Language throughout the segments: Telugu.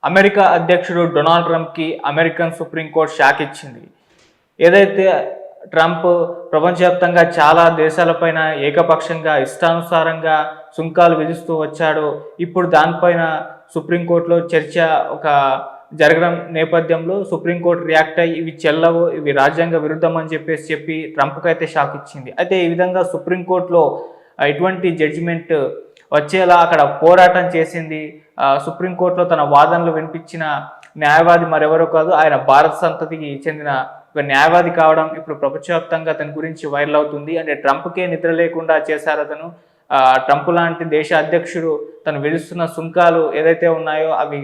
అమెరికా అధ్యక్షుడు డొనాల్డ్ ట్రంప్‌కి అమెరికన్ సుప్రీంకోర్టు షాక్ ఇచ్చింది. ఏదైతే ట్రంప్ ప్రపంచవ్యాప్తంగా చాలా దేశాలపైన ఏకపక్షంగా ఇష్టానుసారంగా సుంకాలు విధిస్తూ వచ్చాడో, ఇప్పుడు దానిపైన సుప్రీంకోర్టులో చర్చ ఒక జరగడం నేపథ్యంలో సుప్రీంకోర్టు రియాక్ట్ అయ్యి ఇవి చెల్లవు, ఇవి రాజ్యాంగ విరుద్ధం అని చెప్పి ట్రంప్‌కైతే షాక్ ఇచ్చింది. అయితే ఈ విధంగా సుప్రీంకోర్టులో ఇటువంటి జడ్జిమెంట్ వచ్చేలా అక్కడ పోరాటం చేసింది. సుప్రీంకోర్టులో తన వాదనలు వినిపించిన న్యాయవాది మరెవరో కాదు, ఆయన భారత సంతతికి చెందిన ఒక న్యాయవాది కావడం ఇప్పుడు ప్రపంచవ్యాప్తంగా అతని గురించి వైరల్ అవుతుంది. అంటే ట్రంప్‌కే నిద్ర లేకుండా చేశారు అతను. ట్రంప్ లాంటి దేశ అధ్యక్షుడు తను విధిస్తున్న సుంకాలు ఏదైతే ఉన్నాయో అవి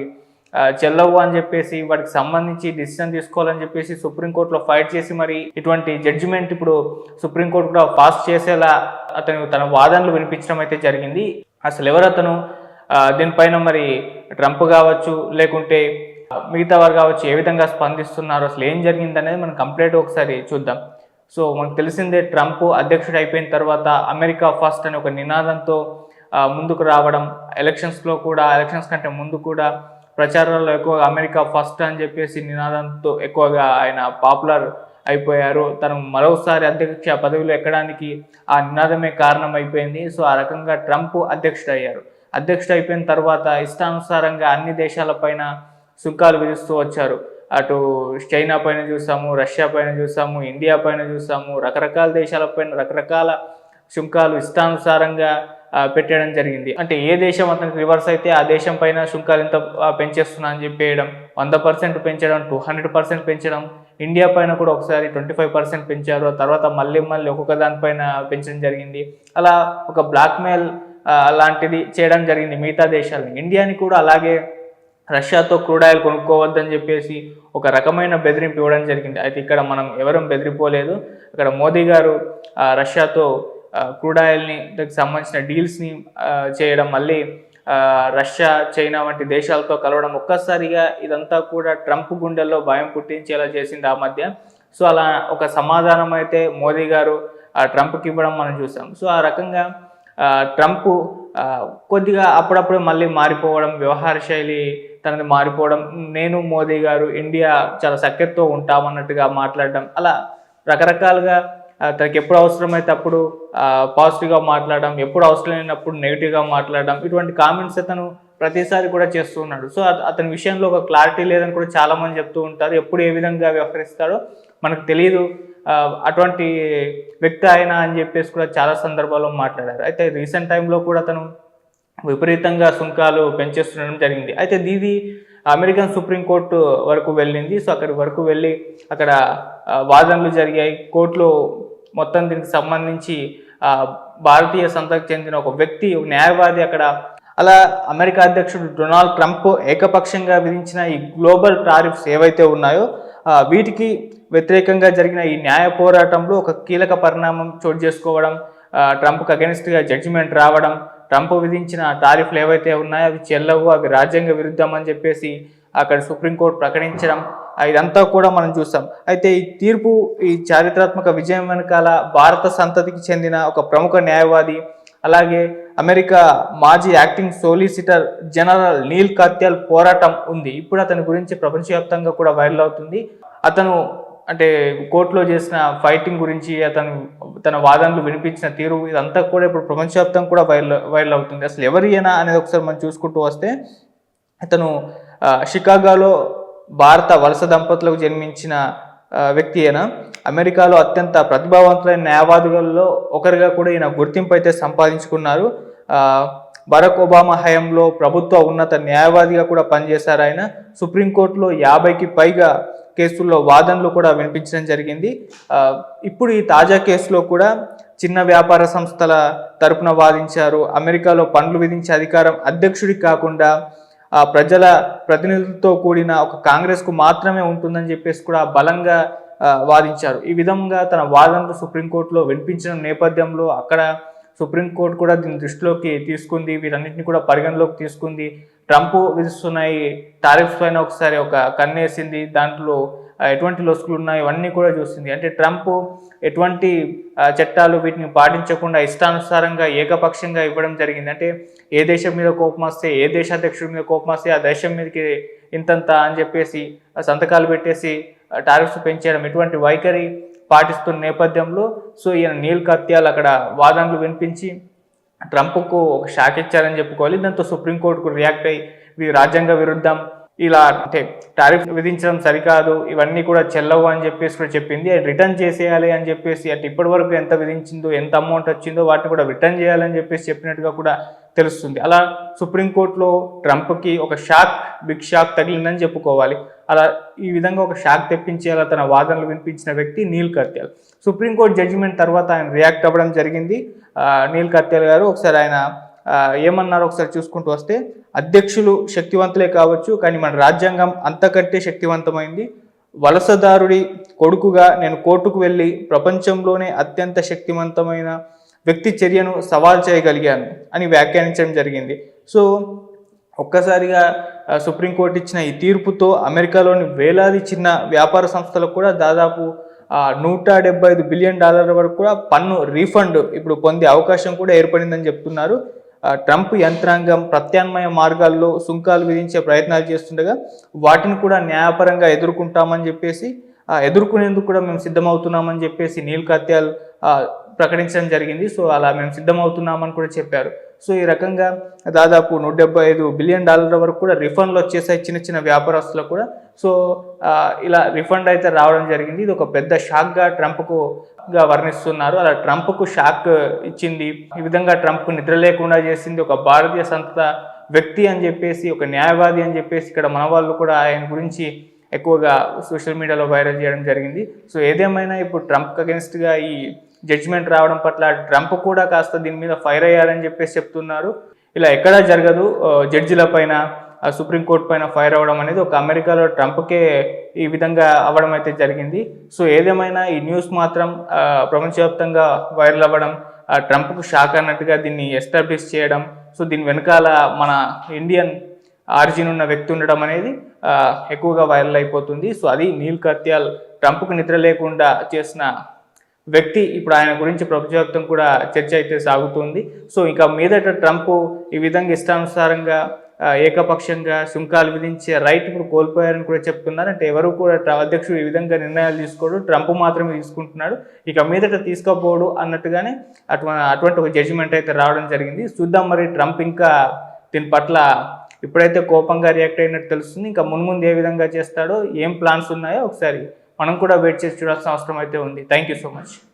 చెల్లవు అని చెప్పేసి వాటికి సంబంధించి డిసిషన్ తీసుకోవాలని చెప్పేసి సుప్రీంకోర్టులో ఫైట్ చేసి మరి ఇటువంటి జడ్జిమెంట్ ఇప్పుడు సుప్రీంకోర్టు కూడా పాస్ చేసేలా అతను తన వాదనలు వినిపించడం అయితే జరిగింది. అసలు ఎవరు అతను, దీనిపైన మరి ట్రంప్ కావచ్చు లేకుంటే మిగతా వారు కావచ్చు ఏ విధంగా స్పందిస్తున్నారు, అసలు ఏం జరిగింది అనేది మనం కంప్లీట్గా ఒకసారి చూద్దాం. సో మనకు తెలిసిందే, ట్రంప్ అధ్యక్షుడు అయిపోయిన తర్వాత అమెరికా ఫస్ట్ అనే ఒక నినాదంతో ముందుకు రావడం, ఎలక్షన్స్ కంటే ముందు కూడా ప్రచారాల్లో ఎక్కువగా అమెరికా ఫస్ట్ అని చెప్పేసి నినాదంతో ఎక్కువగా ఆయన పాపులర్ అయిపోయారు. తను మరోసారి అధ్యక్ష పదవిలో ఎక్కడానికి ఆ నినాదమే కారణం అయిపోయింది. సో ఆ రకంగా ట్రంప్ అధ్యక్షుడు అయ్యారు. అధ్యక్షుడు అయిపోయిన తర్వాత ఇష్టానుసారంగా అన్ని దేశాలపైన సుంకాలు విధిస్తూ వచ్చారు. అటు చైనా పైన చూసాము, రష్యా పైన చూసాము, ఇండియా పైన చూసాము, రకరకాల దేశాలపైన రకరకాల సుంకాలు ఇష్టానుసారంగా పెట్టడం జరిగింది. అంటే ఏ దేశం అతనికి రివర్స్ అయితే ఆ దేశం పైన సుంకాలు ఎంత పెంచేస్తున్నా అని చెప్పేయడం, 100% పెంచడం, 200% పెంచడం. ఇండియా పైన కూడా ఒకసారి 25% పెంచారు. ఆ తర్వాత మళ్ళీ ఒక్కొక్క దానిపైన పెంచడం జరిగింది. అలా ఒక బ్లాక్మెయిల్ లాంటిది చేయడం జరిగింది మిగతా దేశాలని. ఇండియాని కూడా అలాగే రష్యాతో క్రూడ్ ఆయిల్ కొనుక్కోవద్దని చెప్పేసి ఒక రకమైన బెదిరింపు ఇవ్వడం జరిగింది. అయితే ఇక్కడ మనం ఎవరం బెదిరిపోలేదు. ఇక్కడ మోదీ గారు రష్యాతో క్రూడ్ ఆయిల్ని దానికి సంబంధించిన డీల్స్ని చేయడం, మళ్ళీ రష్యా, చైనా వంటి దేశాలతో కలవడం, ఒక్కసారిగా ఇదంతా కూడా ట్రంప్ గుండెల్లో భయం పుట్టించేలా చేసింది ఆ మధ్య. సో అలా ఒక సమాధానం అయితే మోదీ గారు ట్రంప్కి ఇవ్వడం మనం చూసాం. సో ఆ రకంగా ట్రంప్ కొద్దిగా అప్పుడప్పుడు మళ్ళీ మారిపోవడం, వ్యవహార శైలి తనది మారిపోవడం, నేను మోదీ గారు ఇండియా చాలా సఖ్యతతో ఉంటామన్నట్టుగా మాట్లాడడం, అలా రకరకాలుగా తనకి ఎప్పుడు అవసరమైతే అప్పుడు పాజిటివ్గా మాట్లాడడం, ఎప్పుడు అవసరం లేనప్పుడు నెగిటివ్గా మాట్లాడడం, ఇటువంటి కామెంట్స్ అతను ప్రతిసారి కూడా చేస్తూ ఉన్నాడు. సో అతని విషయంలో ఒక క్లారిటీ లేదని కూడా చాలామంది చెప్తూ ఉంటారు. ఎప్పుడు ఏ విధంగా వ్యవహరిస్తాడో మనకు తెలియదు, అటువంటి వ్యక్తి ఆయన అని చెప్పేసి కూడా చాలా సందర్భాల్లో మాట్లాడారు. అయితే రీసెంట్ టైంలో కూడా అతను విపరీతంగా సుంకాలు పెంచేస్తుండడం జరిగింది. అయితే ఇది అమెరికన్ సుప్రీంకోర్టు వరకు వెళ్ళింది. సో అక్కడి వరకు వెళ్ళి అక్కడ వాదనలు జరిగాయి. కోర్టులో మొత్తం దీనికి సంబంధించి భారతీయ సంతతికి చెందిన ఒక వ్యక్తి, ఒక న్యాయవాది అక్కడ అలా అమెరికా అధ్యక్షుడు డొనాల్డ్ ట్రంప్ ఏకపక్షంగా విధించిన ఈ గ్లోబల్ టారిఫ్స్ ఏవైతే ఉన్నాయో వీటికి వ్యతిరేకంగా జరిగిన ఈ న్యాయ పోరాటంలో ఒక కీలక పరిణామం చోటు చేసుకోవడం, ట్రంప్కి అగెనిస్ట్గా జడ్జిమెంట్ రావడం, ట్రంప్ విధించిన టారిఫ్లు ఏవైతే ఉన్నాయో అవి చెల్లవు, అవి రాజ్యాంగ విరుద్ధం అని చెప్పేసి అక్కడ సుప్రీంకోర్టు ప్రకటించడం, ఇదంతా కూడా మనం చూసాం. అయితే ఈ తీర్పు, ఈ చారిత్రాత్మక విజయం వెనకాల భారత సంతతికి చెందిన ఒక ప్రముఖ న్యాయవాది, అలాగే అమెరికా మాజీ acting solicitor general Neal Katyal పోరాటం ఉంది. ఇప్పుడు అతని గురించి ప్రపంచవ్యాప్తంగా కూడా వైరల్ అవుతుంది. అతను అంటే కోర్టులో చేసిన ఫైటింగ్ గురించి, అతను తన వాదనలు వినిపించిన తీరు, ఇదంతా కూడా ఇప్పుడు ప్రపంచవ్యాప్తంగా కూడా వైరల్ అవుతుంది. అసలు ఎవరైనా అనేది ఒకసారి మనం చూసుకుంటూ వస్తే, అతను షికాగోలో భారత వలస దంపతులకు జన్మించిన వ్యక్తి అయినా అమెరికాలో అత్యంత ప్రతిభావంతులైన న్యాయవాదులలో ఒకరిగా కూడా ఈయన గుర్తింపు అయితే సంపాదించుకున్నారు. బరాక్ ఒబామా హయాంలో ప్రభుత్వ ఉన్నత న్యాయవాదిగా కూడా పనిచేశారు ఆయన. సుప్రీంకోర్టులో 50కి పైగా కేసుల్లో వాదనలు కూడా వినిపించడం జరిగింది. ఇప్పుడు ఈ తాజా కేసులో కూడా చిన్న వ్యాపార సంస్థల తరపున వాదించారు. అమెరికాలో పన్నులు విధించే అధికారం అధ్యక్షుడికి కాకుండా ప్రజల ప్రతినిధులతో కూడిన ఒక కాంగ్రెస్కు మాత్రమే ఉంటుందని చెప్పేసి కూడా బలంగా వాదించారు. ఈ విధంగా తన వాదనలు సుప్రీంకోర్టులో వినిపించిన నేపథ్యంలో అక్కడ సుప్రీంకోర్టు కూడా దీన్ని దృష్టిలోకి తీసుకుంది, వీటన్నిటిని కూడా పరిగణలోకి తీసుకుంది. ట్రంప్ విధిస్తున్న ఈ టారిఫ్స్ పైన ఒకసారి ఒక కన్నేసింది. దాంట్లో ఎటువంటి లొసుగులు ఉన్నాయి ఇవన్నీ కూడా చూస్తుంది. అంటే ట్రంప్ ఎటువంటి చట్టాలు వీటిని పాటించకుండా ఇష్టానుసారంగా ఏకపక్షంగా ఇవ్వడం జరిగింది. అంటే ఏ దేశం మీద కోపం వస్తే, ఏ దేశాధ్యక్షుడి మీద కోపం వస్తే ఆ దేశం మీదకి ఇంతంత అని చెప్పేసి సంతకాలు పెట్టేసి టారిఫ్స్ పెంచేయడం ఇటువంటి వైఖరి పాటిస్తున్న నేపథ్యంలో సో ఈయన నీల్ కత్యాల్ అక్కడ వాదనలు వినిపించి ట్రంప్కు ఒక షాక్ ఇచ్చారని చెప్పుకోవాలి. దాంతో సుప్రీంకోర్టుకు రియాక్ట్ అయ్యి ఇది రాజ్యాంగ విరుద్ధం, ఇలా అంటే టారిఫ్ విధించడం సరికాదు, ఇవన్నీ కూడా చెల్లవు అని చెప్పేసి కూడా చెప్పింది. రిటర్న్ చేసేయాలి అని చెప్పేసి అంటే ఇప్పటి వరకు ఎంత విధించిందో ఎంత అమౌంట్ వచ్చిందో వాటిని కూడా రిటర్న్ చేయాలని చెప్పేసి చెప్పినట్టుగా కూడా తెలుస్తుంది. అలా సుప్రీంకోర్టులో ట్రంప్కి ఒక బిగ్ షాక్ తగిలిందని చెప్పుకోవాలి. అలా ఈ విధంగా ఒక షాక్ తెప్పించేలా తన వాదనలు వినిపించిన వ్యక్తి నీల్ కత్యాల్. సుప్రీంకోర్టు జడ్జిమెంట్ తర్వాత ఆయన రియాక్ట్ అవ్వడం జరిగింది. నీల్ కత్యాల్ గారు ఒకసారి ఆయన ఏమన్నారో ఒకసారి చూసుకుంటూ వస్తే, అధ్యక్షులు శక్తివంతులే కావచ్చు కానీ మన రాజ్యాంగం అంతకంటే శక్తివంతమైంది. వలసదారుడి కొడుకుగా నేను కోర్టుకు వెళ్ళి ప్రపంచంలోనే అత్యంత శక్తివంతమైన వ్యక్తి చర్యను సవాల్ చేయగలిగాను అని వ్యాఖ్యానించడం జరిగింది. సో ఒక్కసారిగా సుప్రీంకోర్టు ఇచ్చిన ఈ తీర్పుతో అమెరికాలోని వేలాది చిన్న వ్యాపార సంస్థలకు కూడా దాదాపు $175 బిలియన్ వరకు కూడా పన్ను రీఫండ్ ఇప్పుడు పొందే అవకాశం కూడా ఏర్పడిందని చెప్తున్నారు. ట్రంప్ యంత్రాంగం ప్రత్యామ్నాయ మార్గాల్లో సుంకాలు విధించే ప్రయత్నాలు చేస్తుండగా వాటిని కూడా న్యాయపరంగా ఎదుర్కొంటామని చెప్పేసి ఎదుర్కొనేందుకు కూడా మేము సిద్ధమవుతున్నామని చెప్పేసి నీల్ కత్యాల్ ప్రకటించడం జరిగింది. సో అలా మేము సిద్ధమవుతున్నామని కూడా చెప్పారు. సో ఈ రకంగా దాదాపు $175 బిలియన్ వరకు కూడా రిఫండ్లు వచ్చేసాయి చిన్న చిన్న వ్యాపారస్తులకు కూడా. సో ఇలా రిఫండ్ అయితే రావడం జరిగింది. ఇది ఒక పెద్ద షాక్గా ట్రంప్కు వర్ణిస్తున్నారు. అలా ట్రంప్కు షాక్ ఇచ్చింది, ఈ విధంగా ట్రంప్కు నిద్ర లేకుండా చేసింది ఒక భారతీయ సంస్థ వ్యక్తి అని చెప్పేసి, ఒక న్యాయవాది అని చెప్పేసి ఇక్కడ మన వాళ్ళు కూడా ఆయన గురించి ఎక్కువగా సోషల్ మీడియాలో వైరల్ చేయడం జరిగింది. సో ఏదేమైనా ఇప్పుడు ట్రంప్కి అగెన్స్ట్గా ఈ జడ్జిమెంట్ రావడం పట్ల ట్రంప్ కూడా కాస్త దీని మీద ఫైర్ అయ్యారని చెప్పేసి చెప్తున్నారు. ఇలా ఎక్కడా జరగదు, జడ్జిల పైన సుప్రీంకోర్టు పైన ఫైర్ అవ్వడం అనేది ఒక అమెరికాలో ట్రంప్కే ఈ విధంగా అవ్వడం అయితే జరిగింది. సో ఏదేమైనా ఈ న్యూస్ మాత్రం ప్రపంచవ్యాప్తంగా వైరల్ అవ్వడం, ట్రంప్కు షాక్ అన్నట్టుగా దీన్ని ఎస్టాబ్లిష్ చేయడం, సో దీని వెనకాల మన ఇండియన్ ఆరిజిన్ ఉన్న వ్యక్తి ఉండడం అనేది ఎక్కువగా వైరల్ అయిపోతుంది. సో అది నీల్ కత్యాల్ ట్రంప్కు నిద్ర లేకుండా చేసిన వ్యక్తి. ఇప్పుడు ఆయన గురించి ప్రపంచవ్యాప్తం కూడా చర్చ అయితే సాగుతుంది. సో ఇక మీదట ట్రంప్ ఈ విధంగా ఇష్టానుసారంగా ఏకపక్షంగా సుంకాలు విధించే రైట్ ఇప్పుడు కోల్పోయారని కూడా చెప్తున్నారు. అంటే ఎవరు కూడా అధ్యక్షుడు ఈ విధంగా నిర్ణయాలు తీసుకోడు, ట్రంప్ మాత్రమే తీసుకుంటున్నాడు, ఇక మీదట తీసుకోపోడు అన్నట్టుగానే అటువంటి ఒక జడ్జిమెంట్ అయితే రావడం జరిగింది. చూద్దాం మరి ట్రంప్ ఇంకా దీని పట్ల ఇప్పుడైతే కోపంగా రియాక్ట్ అయినట్టు తెలుస్తుంది. ఇంకా మున్ముందు ఏ విధంగా చేస్తాడో, ఏం ప్లాన్స్ ఉన్నాయో ఒకసారి మనం కూడా వెయిట్ చేసి చూడాల్సిన అవసరం అయితే ఉంది. Thank you so much.